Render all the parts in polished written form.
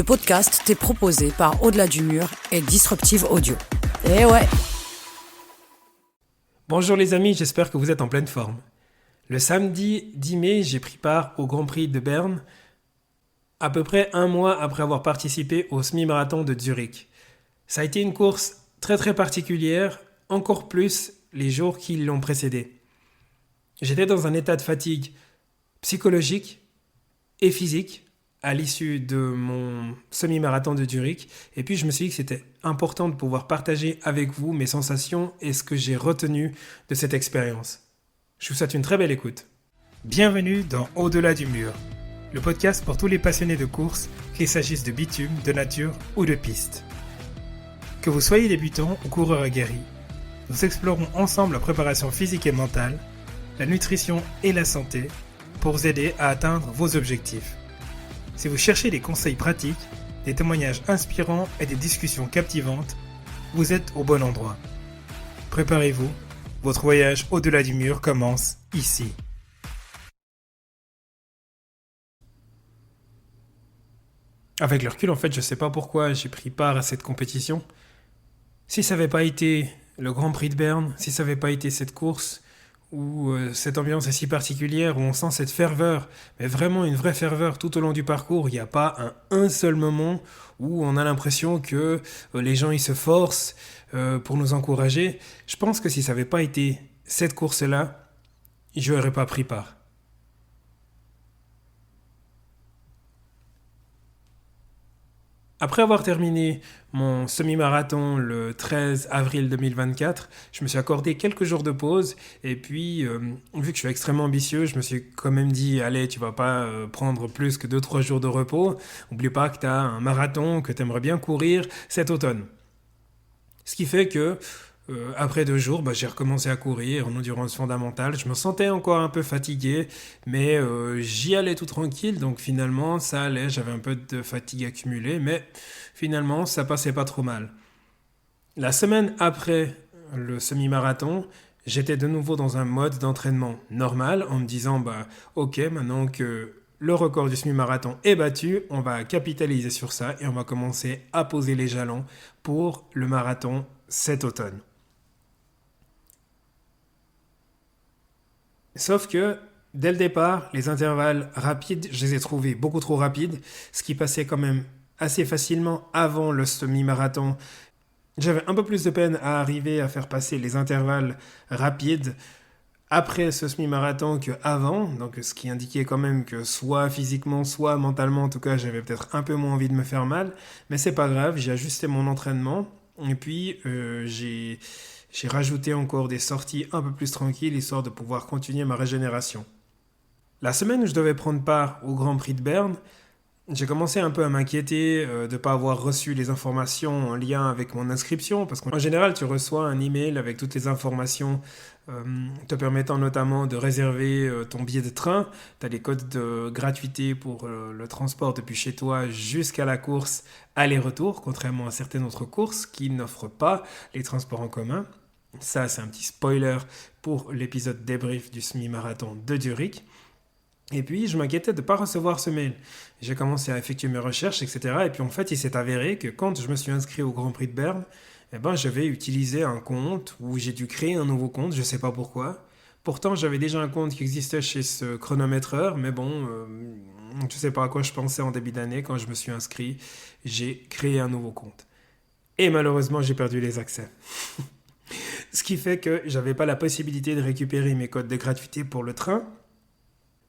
Ce podcast t'est proposé par Au-delà du mur et Disruptive Audio. Eh ouais! Bonjour les amis, j'espère que vous êtes en pleine forme. Le samedi 10 mai, j'ai pris part au Grand Prix de Berne, à peu près un mois après avoir participé au semi-marathon de Zurich. Ça a été une course très particulière, encore plus les jours qui l'ont précédée. J'étais dans un état de fatigue psychologique et physique à l'issue de mon semi-marathon de Zurich. Et puis je me suis dit que c'était important de pouvoir partager avec vous mes sensations et ce que j'ai retenu de cette expérience. Je vous souhaite une très belle écoute. Bienvenue dans Au-delà du mur, le podcast pour tous les passionnés de course, qu'il s'agisse de bitume, de nature ou de piste. Que vous soyez débutant ou coureur aguerri, nous explorons ensemble la préparation physique et mentale, la nutrition et la santé pour vous aider à atteindre vos objectifs. Si vous cherchez des conseils pratiques, des témoignages inspirants et des discussions captivantes, vous êtes au bon endroit. Préparez-vous, votre voyage au-delà du mur commence ici. Avec le recul, en fait, je ne sais pas pourquoi j'ai pris part à cette compétition. Si ça n'avait pas été le Grand Prix de Berne, si ça n'avait pas été cette course, où cette ambiance est si particulière, où on sent cette ferveur, mais vraiment une vraie ferveur tout au long du parcours. Il n'y a pas un seul moment où on a l'impression que les gens ils se forcent pour nous encourager. Je pense que si ça n'avait pas été cette course-là, je n'aurais pas pris part. Après avoir terminé mon semi-marathon le 13 avril 2024, je me suis accordé quelques jours de pause et puis, vu que je suis extrêmement ambitieux, je me suis quand même dit, allez, tu vas pas prendre plus que 2-3 jours de repos. N'oublie pas que tu as un marathon que tu aimerais bien courir cet automne. Ce qui fait que après 2 jours, j'ai recommencé à courir en endurance fondamentale. Je me sentais encore un peu fatigué, mais j'y allais tout tranquille. Donc finalement, ça allait. J'avais un peu de fatigue accumulée, mais finalement, ça passait pas trop mal. La semaine après le semi-marathon, j'étais de nouveau dans un mode d'entraînement normal en me disant, ok, maintenant que le record du semi-marathon est battu, on va capitaliser sur ça et on va commencer à poser les jalons pour le marathon cet automne. Sauf que, dès le départ, les intervalles rapides, je les ai trouvés beaucoup trop rapides, ce qui passait quand même assez facilement avant le semi-marathon. J'avais un peu plus de peine à arriver à faire passer les intervalles rapides après ce semi-marathon qu'avant, donc ce qui indiquait quand même que soit physiquement, soit mentalement, en tout cas, j'avais peut-être un peu moins envie de me faire mal, mais c'est pas grave, j'ai ajusté mon entraînement, et puis j'ai rajouté encore des sorties un peu plus tranquilles, histoire de pouvoir continuer ma régénération. La semaine où je devais prendre part au Grand Prix de Berne, j'ai commencé un peu à m'inquiéter de ne pas avoir reçu les informations en lien avec mon inscription, parce qu'en général, tu reçois un email avec toutes les informations te permettant notamment de réserver ton billet de train. Tu as des codes de gratuité pour le transport depuis chez toi jusqu'à la course aller-retour, contrairement à certaines autres courses qui n'offrent pas les transports en commun. Ça, c'est un petit spoiler pour l'épisode débrief du semi-marathon de Zurich. Et puis, je m'inquiétais de ne pas recevoir ce mail. J'ai commencé à effectuer mes recherches, etc. Et puis, en fait, il s'est avéré que quand je me suis inscrit au Grand Prix de Berne, j'avais utilisé un compte où j'ai dû créer un nouveau compte, je ne sais pas pourquoi. Pourtant, j'avais déjà un compte qui existait chez ce chronométreur, mais bon, je ne sais pas à quoi je pensais en début d'année. Quand je me suis inscrit, j'ai créé un nouveau compte. Et malheureusement, j'ai perdu les accès. Ce qui fait que j'avais pas la possibilité de récupérer mes codes de gratuité pour le train.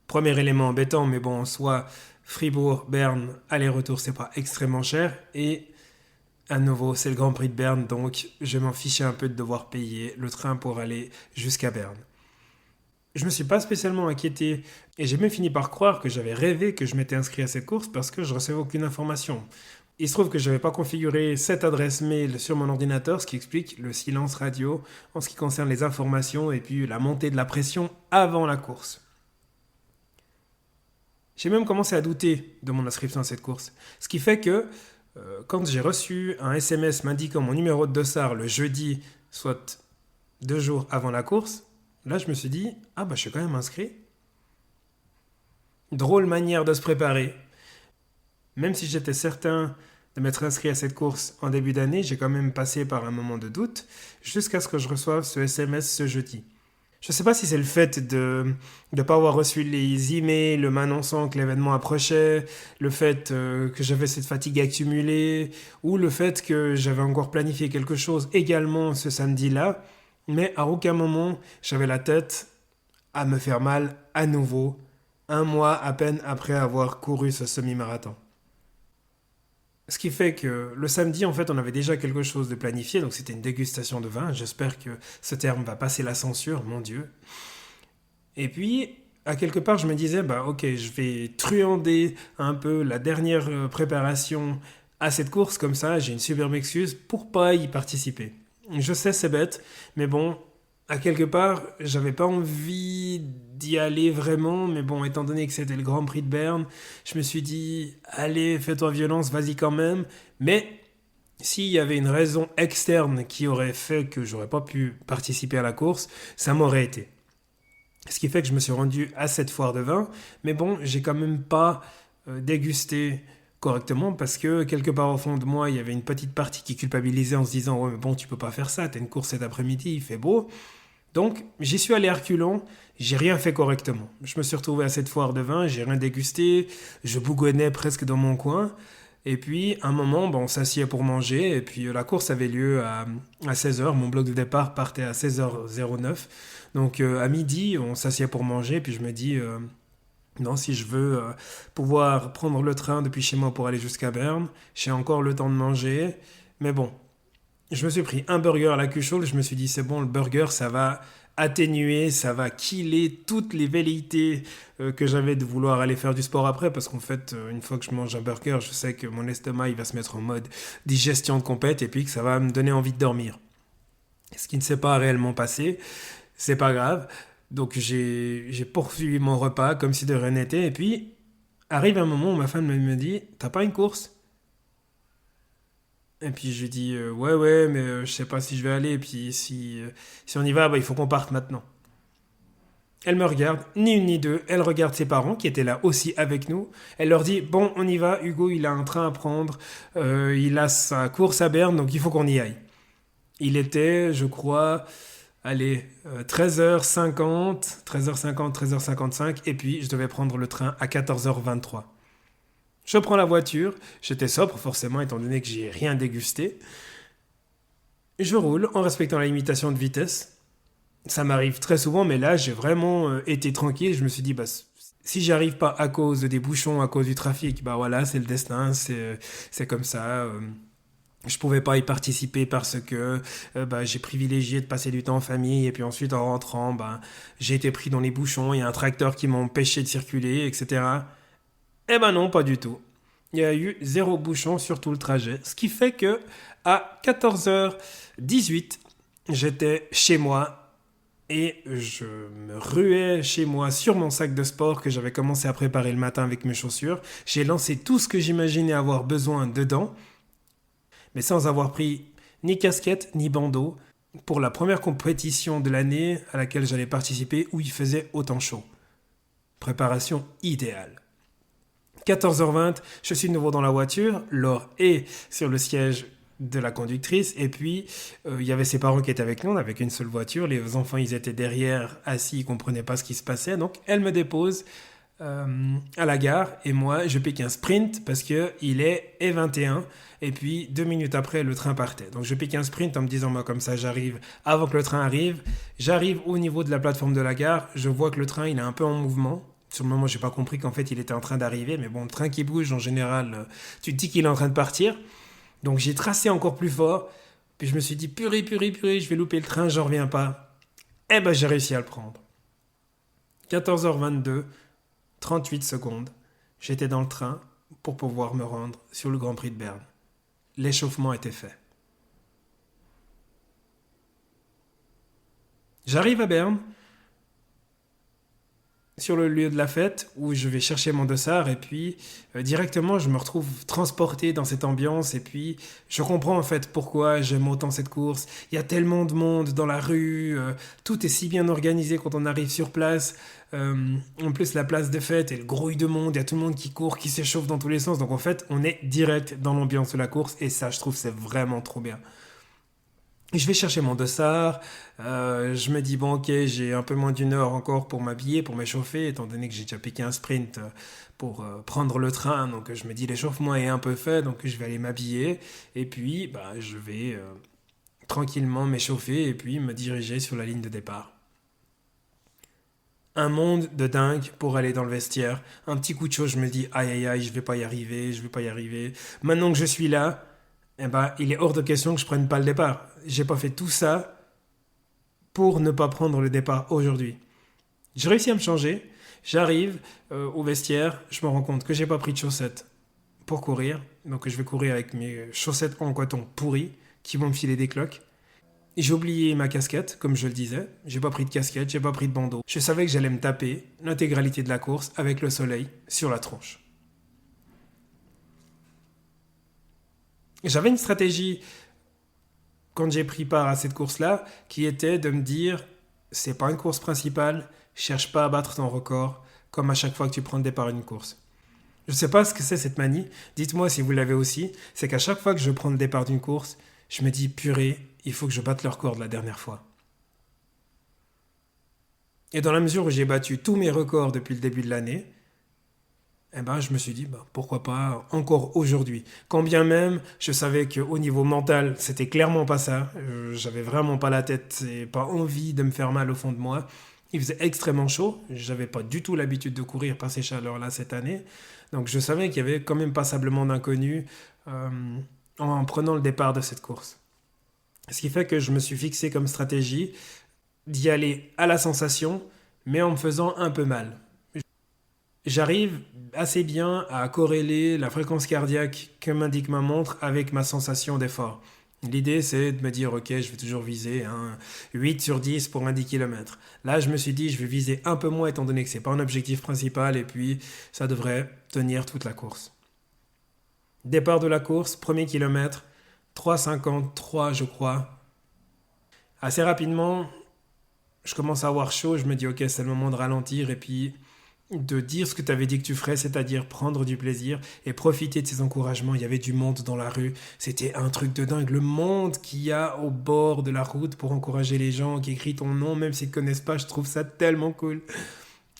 Premier élément embêtant, mais bon, en soi, Fribourg, Berne, aller-retour, c'est pas extrêmement cher. Et à nouveau, c'est le Grand Prix de Berne, donc je m'en fichais un peu de devoir payer le train pour aller jusqu'à Berne. Je me suis pas spécialement inquiété et j'ai même fini par croire que j'avais rêvé que je m'étais inscrit à cette course parce que je recevais aucune information. Il se trouve que je n'avais pas configuré cette adresse mail sur mon ordinateur, ce qui explique le silence radio en ce qui concerne les informations et puis la montée de la pression avant la course. J'ai même commencé à douter de mon inscription à cette course. Ce qui fait que quand j'ai reçu un SMS m'indiquant mon numéro de dossard le jeudi, soit 2 jours avant la course, là je me suis dit, je suis quand même inscrit. Drôle manière de se préparer. Même si j'étais certain de m'être inscrit à cette course en début d'année, j'ai quand même passé par un moment de doute jusqu'à ce que je reçoive ce SMS ce jeudi. Je ne sais pas si c'est le fait de ne pas avoir reçu les emails m'annonçant que l'événement approchait, le fait que j'avais cette fatigue accumulée, ou le fait que j'avais encore planifié quelque chose également ce samedi-là, mais à aucun moment j'avais la tête à me faire mal à nouveau, un mois à peine après avoir couru ce semi-marathon. Ce qui fait que le samedi, en fait, on avait déjà quelque chose de planifié, donc c'était une dégustation de vin. J'espère que ce terme va passer la censure, mon Dieu. Et puis, à quelque part, je me disais, bah ok, je vais truander un peu la dernière préparation à cette course, comme ça, j'ai une superbe excuse pour pas y participer. Je sais, c'est bête, mais bon, à quelque part, j'avais pas envie d'y aller vraiment, mais bon, étant donné que c'était le Grand Prix de Berne, je me suis dit, allez, fais-toi violence, vas-y quand même. Mais s'il y avait une raison externe qui aurait fait que j'aurais pas pu participer à la course, ça m'aurait été. Ce qui fait que je me suis rendu à cette foire de vin, mais bon, j'ai quand même pas dégusté correctement parce que quelque part au fond de moi, il y avait une petite partie qui culpabilisait en se disant ouais mais bon tu peux pas faire ça, t'as une course cet après-midi, il fait beau. Donc j'y suis allé à reculons, j'ai rien fait correctement. Je me suis retrouvé à cette foire de vin, j'ai rien dégusté, je bougonnais presque dans mon coin. Et puis, à un moment, bon, on s'assied pour manger. Et puis, la course avait lieu à 16h. Mon bloc de départ partait à 16h09. Donc, à midi, on s'assied pour manger. Et puis, je me dis, non, si je veux pouvoir prendre le train depuis chez moi pour aller jusqu'à Berne, j'ai encore le temps de manger. Mais bon, je me suis pris un burger à la queue chaude. Je me suis dit, c'est bon, le burger, ça va atténuer, ça va killer toutes les velléités que j'avais de vouloir aller faire du sport après. Parce qu'en fait, une fois que je mange un burger, je sais que mon estomac, il va se mettre en mode digestion de compète et puis que ça va me donner envie de dormir. Ce qui ne s'est pas réellement passé, c'est pas grave. Donc j'ai poursuivi mon repas comme si de rien n'était. Et puis, arrive un moment où ma femme me dit, t'as pas une course? Et puis je lui dis ouais ouais mais je sais pas si je vais aller et puis si on y va bah, il faut qu'on parte maintenant. Elle me regarde, ni une ni deux, elle regarde ses parents qui étaient là aussi avec nous. Elle leur dit bon on y va, Hugo il a un train à prendre, il a sa course à Berne donc il faut qu'on y aille. Il était je crois allez 13h50, 13h50, 13h55 et puis je devais prendre le train à 14h23. Je prends la voiture, j'étais sobre forcément étant donné que j'ai rien dégusté. Je roule en respectant la limitation de vitesse. Ça m'arrive très souvent, mais là j'ai vraiment été tranquille. Je me suis dit, bah, si j'y arrive pas à cause des bouchons, à cause du trafic, bah voilà, c'est le destin, c'est comme ça. Je pouvais pas y participer parce que bah, j'ai privilégié de passer du temps en famille et puis ensuite en rentrant, bah, j'ai été pris dans les bouchons, il y a un tracteur qui m'a empêché de circuler, etc. Eh ben non, pas du tout. Il y a eu zéro bouchon sur tout le trajet. Ce qui fait que à 14h18, j'étais chez moi et je me ruais chez moi sur mon sac de sport que j'avais commencé à préparer le matin avec mes chaussures. J'ai lancé tout ce que j'imaginais avoir besoin dedans, mais sans avoir pris ni casquette ni bandeau pour la première compétition de l'année à laquelle j'allais participer où il faisait autant chaud. Préparation idéale. 14h20, je suis de nouveau dans la voiture, Laure est sur le siège de la conductrice et puis il y avait ses parents qui étaient avec nous, on n'avait qu'une seule voiture, les enfants ils étaient derrière assis, ils ne comprenaient pas ce qui se passait, donc elle me dépose à la gare et moi je pique un sprint parce qu'il est 21 et puis 2 minutes après le train partait. Donc je pique un sprint en me disant moi comme ça j'arrive avant que le train arrive, j'arrive au niveau de la plateforme de la gare, je vois que le train il est un peu en mouvement. Sur le moment, j'ai pas compris qu'en fait, il était en train d'arriver. Mais bon, le train qui bouge, en général, tu te dis qu'il est en train de partir. Donc, j'ai tracé encore plus fort. Puis, je me suis dit, purée, purée, purée, je vais louper le train, j'en reviens pas. Eh ben, j'ai réussi à le prendre. 14h22, 38 secondes. J'étais dans le train pour pouvoir me rendre sur le Grand Prix de Berne. L'échauffement était fait. J'arrive à Berne. sur le lieu de la fête où je vais chercher mon dossard et puis directement je me retrouve transporté dans cette ambiance et puis je comprends en fait pourquoi j'aime autant cette course. Il y a tellement de monde dans la rue, tout est si bien organisé quand on arrive sur place. En plus la place de fête et le grouille de monde, il y a tout le monde qui court, qui s'échauffe dans tous les sens. Donc en fait on est direct dans l'ambiance de la course et ça je trouve c'est vraiment trop bien. Je vais chercher mon dossard, je me dis bon ok j'ai un peu moins d'une heure encore pour m'habiller, pour m'échauffer, étant donné que j'ai déjà piqué un sprint pour prendre le train, donc je me dis l'échauffement est un peu fait, donc je vais aller m'habiller, et puis bah, je vais tranquillement m'échauffer et puis me diriger sur la ligne de départ. Un monde de dingue pour aller dans le vestiaire, un petit coup de chaud, je me dis aïe aïe aïe je vais pas y arriver, je vais pas y arriver. Maintenant que je suis là, eh ben, il est hors de question que je prenne pas le départ. J'ai pas fait tout ça pour ne pas prendre le départ aujourd'hui. J'ai réussi à me changer. J'arrive au vestiaire, je me rends compte que j'ai pas pris de chaussettes pour courir. Donc je vais courir avec mes chaussettes en coton pourries qui vont me filer des cloques. Et j'ai oublié ma casquette, comme je le disais. J'ai pas pris de casquette, j'ai pas pris de bandeau. Je savais que j'allais me taper l'intégralité de la course avec le soleil sur la tronche. J'avais une stratégie quand j'ai pris part à cette course-là qui était de me dire c'est pas une course principale, cherche pas à battre ton record comme à chaque fois que tu prends le départ d'une course. Je sais pas ce que c'est cette manie, dites-moi si vous l'avez aussi, c'est qu'à chaque fois que je prends le départ d'une course, je me dis purée, il faut que je batte le record de la dernière fois. Et dans la mesure où j'ai battu tous mes records depuis le début de l'année, eh ben, je me suis dit, bah, pourquoi pas encore aujourd'hui. Quand bien même, je savais qu'au niveau mental, c'était clairement pas ça. J'avais vraiment pas la tête et pas envie de me faire mal au fond de moi. Il faisait extrêmement chaud. J'avais pas du tout l'habitude de courir par ces chaleurs-là cette année. Donc je savais qu'il y avait quand même passablement d'inconnus en prenant le départ de cette course. Ce qui fait que je me suis fixé comme stratégie d'y aller à la sensation, mais en me faisant un peu mal. J'arrive assez bien à corréler la fréquence cardiaque que m'indique ma montre avec ma sensation d'effort. L'idée, c'est de me dire, ok, je vais toujours viser un 8 sur 10 pour un 10 km. Là, je me suis dit, je vais viser un peu moins étant donné que c'est pas un objectif principal et puis ça devrait tenir toute la course. Départ de la course, premier kilomètre, 3,53 je crois. Assez rapidement, je commence à avoir chaud, je me dis, ok, c'est le moment de ralentir et puis de dire ce que tu avais dit que tu ferais, c'est-à-dire prendre du plaisir et profiter de ces encouragements. Il y avait du monde dans la rue, c'était un truc de dingue. Le monde qu'il y a au bord de la route pour encourager les gens, qui écrit ton nom, même s'ils ne te connaissent pas, je trouve ça tellement cool.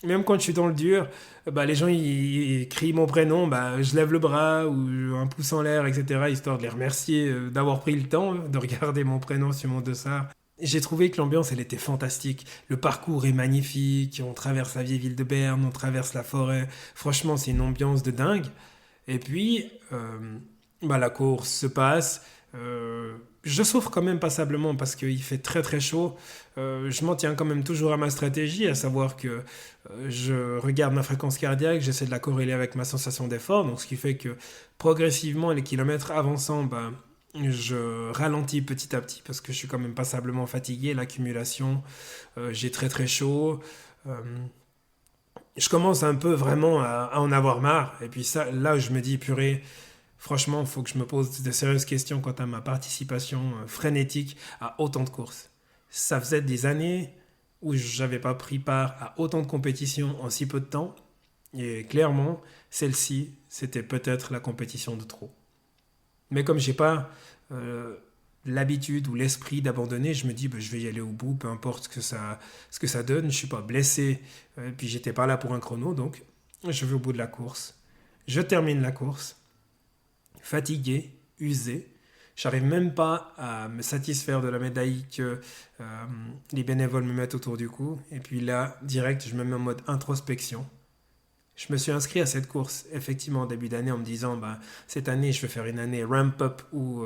Même quand je suis dans le dur, bah, les gens ils crient mon prénom, bah, je lève le bras ou un pouce en l'air, etc., histoire de les remercier d'avoir pris le temps de regarder mon prénom sur mon dossard. J'ai trouvé que l'ambiance, elle était fantastique. Le parcours est magnifique. On traverse la vieille ville de Berne, on traverse la forêt. Franchement, c'est une ambiance de dingue. Et puis, bah, la course se passe. Je souffre quand même passablement parce qu'il fait très très chaud. Je m'en tiens quand même toujours à ma stratégie, à savoir que je regarde ma fréquence cardiaque, j'essaie de la corréler avec ma sensation d'effort. Donc, ce qui fait que progressivement, les kilomètres avançant, bah, je ralentis petit à petit parce que je suis quand même passablement fatigué, l'accumulation, j'ai très très chaud. Euh, je commence un peu vraiment à en avoir marre. Et puis ça, là, je me dis, purée, franchement, il faut que je me pose de sérieuses questions quant à ma participation frénétique à autant de courses. Ça faisait des années où j'avais pas pris part à autant de compétitions en si peu de temps. Et clairement, celle-ci, c'était peut-être la compétition de trop. Mais comme j'ai pas l'habitude ou l'esprit d'abandonner, je me dis bah, je vais y aller au bout, peu importe ce que ça donne. Je suis pas blessé, et puis j'étais pas là pour un chrono, donc je vais au bout de la course. Je termine la course, fatigué, usé. J'arrive même pas à me satisfaire de la médaille que les bénévoles me mettent autour du cou. Et puis là, direct, je me mets en mode introspection. Je me suis inscrit à cette course, effectivement, en début d'année, en me disant, bah, cette année, je vais faire une année ramp-up où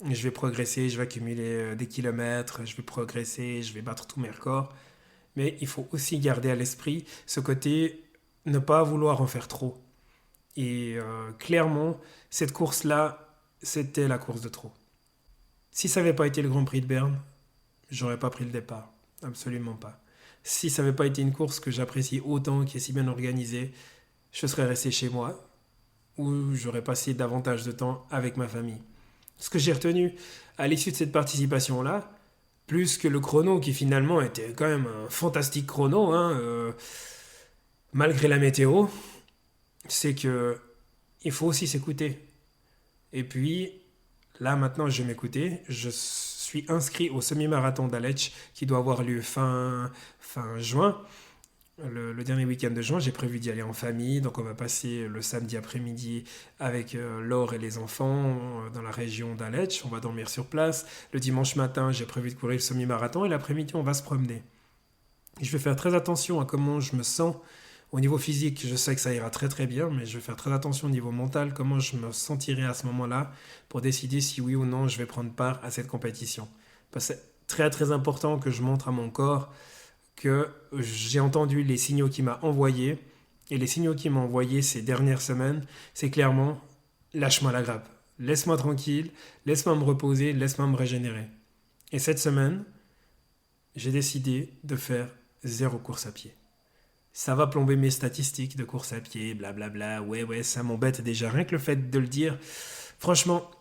je vais progresser, je vais accumuler des kilomètres, je vais progresser, je vais battre tous mes records. Mais il faut aussi garder à l'esprit ce côté, ne pas vouloir en faire trop. Et clairement, cette course-là, c'était la course de trop. Si ça n'avait pas été le Grand Prix de Berne, j'aurais pas pris le départ. Absolument pas. si ça n'avait pas été une course que j'apprécie autant, qui est si bien organisée, je serais resté chez moi ou j'aurais passé davantage de temps avec ma famille. Ce que j'ai retenu à l'issue de cette participation-là, plus que le chrono qui finalement était quand même un fantastique chrono, malgré la météo, c'est que il faut aussi s'écouter. Et puis, là maintenant je vais m'écouter, je suis inscrit au semi-marathon d'Aletsch qui doit avoir lieu fin juin. Le dernier week-end de juin, j'ai prévu d'y aller en famille, donc on va passer le samedi après-midi avec Laure et les enfants dans la région d'Aletsch, on va dormir sur place. Le dimanche matin, j'ai prévu de courir le semi-marathon et l'après-midi, on va se promener. Et je vais faire très attention à comment je me sens au niveau physique. Je sais que ça ira très très bien, mais je vais faire très attention au niveau mental, comment je me sentirai à ce moment-là pour décider si oui ou non je vais prendre part à cette compétition. Parce que c'est très très important que je montre à mon corps que j'ai entendu les signaux qu'il m'a envoyés. Et les signaux qu'il m'a envoyés ces dernières semaines, c'est clairement lâche-moi la grappe. Laisse-moi tranquille, laisse-moi me reposer, laisse-moi me régénérer. Et cette semaine, j'ai décidé de faire 0 course à pied. Ça va plomber mes statistiques de course à pied, blablabla. Ouais, ça m'embête déjà. Rien que le fait de le dire, franchement,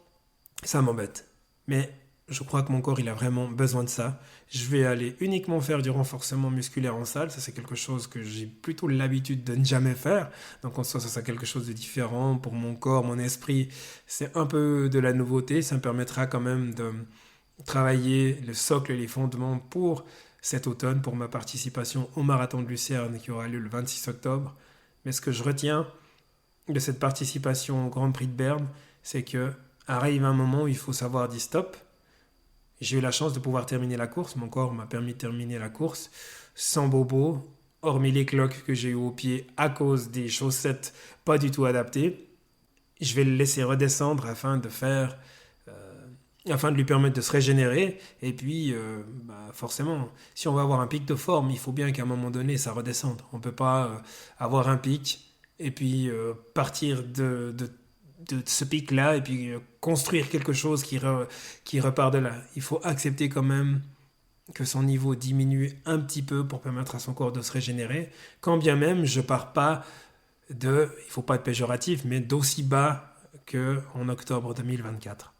ça m'embête. Mais je crois que mon corps, il a vraiment besoin de ça. Je vais aller uniquement faire du renforcement musculaire en salle. Ça, c'est quelque chose que j'ai plutôt l'habitude de ne jamais faire. Donc, en soi, ça, c'est quelque chose de différent pour mon corps, mon esprit. C'est un peu de la nouveauté. Ça me permettra quand même de travailler le socle et les fondements pour cet automne, pour ma participation au marathon de Lucerne qui aura lieu le 26 octobre. Mais ce que je retiens de cette participation au Grand Prix de Berne, c'est que arrive un moment où il faut savoir dire stop. J'ai eu la chance de pouvoir terminer la course. Mon corps m'a permis de terminer la course sans bobo, hormis les cloques que j'ai eu aux pieds à cause des chaussettes pas du tout adaptées. Je vais le laisser redescendre afin de lui permettre de se régénérer. Et puis, forcément, si on veut avoir un pic de forme, il faut bien qu'à un moment donné, ça redescende. On ne peut pas avoir un pic et puis partir de ce pic-là et puis construire quelque chose qui repart de là. Il faut accepter quand même que son niveau diminue un petit peu pour permettre à son corps de se régénérer, quand bien même je pars pas il ne faut pas être péjoratif, mais d'aussi bas qu'en octobre 2024.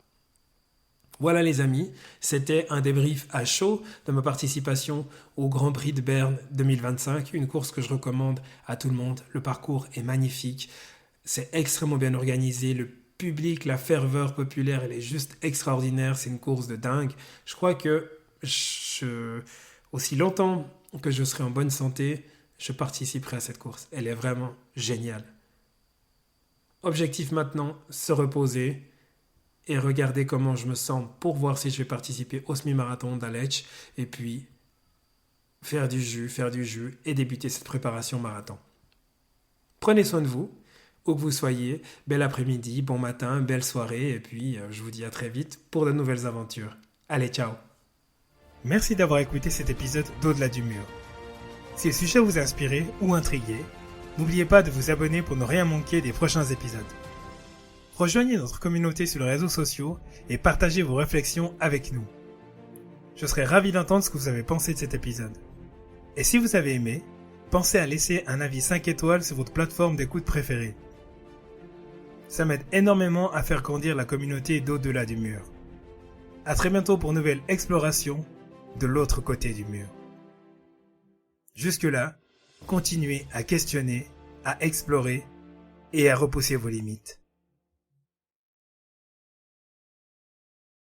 Voilà les amis, c'était un débrief à chaud de ma participation au Grand Prix de Berne 2025, une course que je recommande à tout le monde. Le parcours est magnifique, c'est extrêmement bien organisé, le public, la ferveur populaire, elle est juste extraordinaire, c'est une course de dingue. Je crois que aussi longtemps que je serai en bonne santé, je participerai à cette course. Elle est vraiment géniale. Objectif maintenant, se reposer et regarder comment je me sens pour voir si je vais participer au semi-marathon d'Aletsch et puis faire du jus et débuter cette préparation marathon. Prenez soin de vous, où que vous soyez, bel après-midi, bon matin, belle soirée et puis je vous dis à très vite pour de nouvelles aventures. Allez, ciao. Merci d'avoir écouté cet épisode d'Au-delà du mur. Si le sujet vous a inspiré ou intrigué, n'oubliez pas de vous abonner pour ne rien manquer des prochains épisodes. Rejoignez notre communauté sur les réseaux sociaux et partagez vos réflexions avec nous. Je serai ravi d'entendre ce que vous avez pensé de cet épisode. Et si vous avez aimé, pensez à laisser un avis 5 étoiles sur votre plateforme d'écoute préférée. Ça m'aide énormément à faire grandir la communauté d'Au-delà du mur. À très bientôt pour une nouvelle exploration de l'autre côté du mur. Jusque-là, continuez à questionner, à explorer et à repousser vos limites.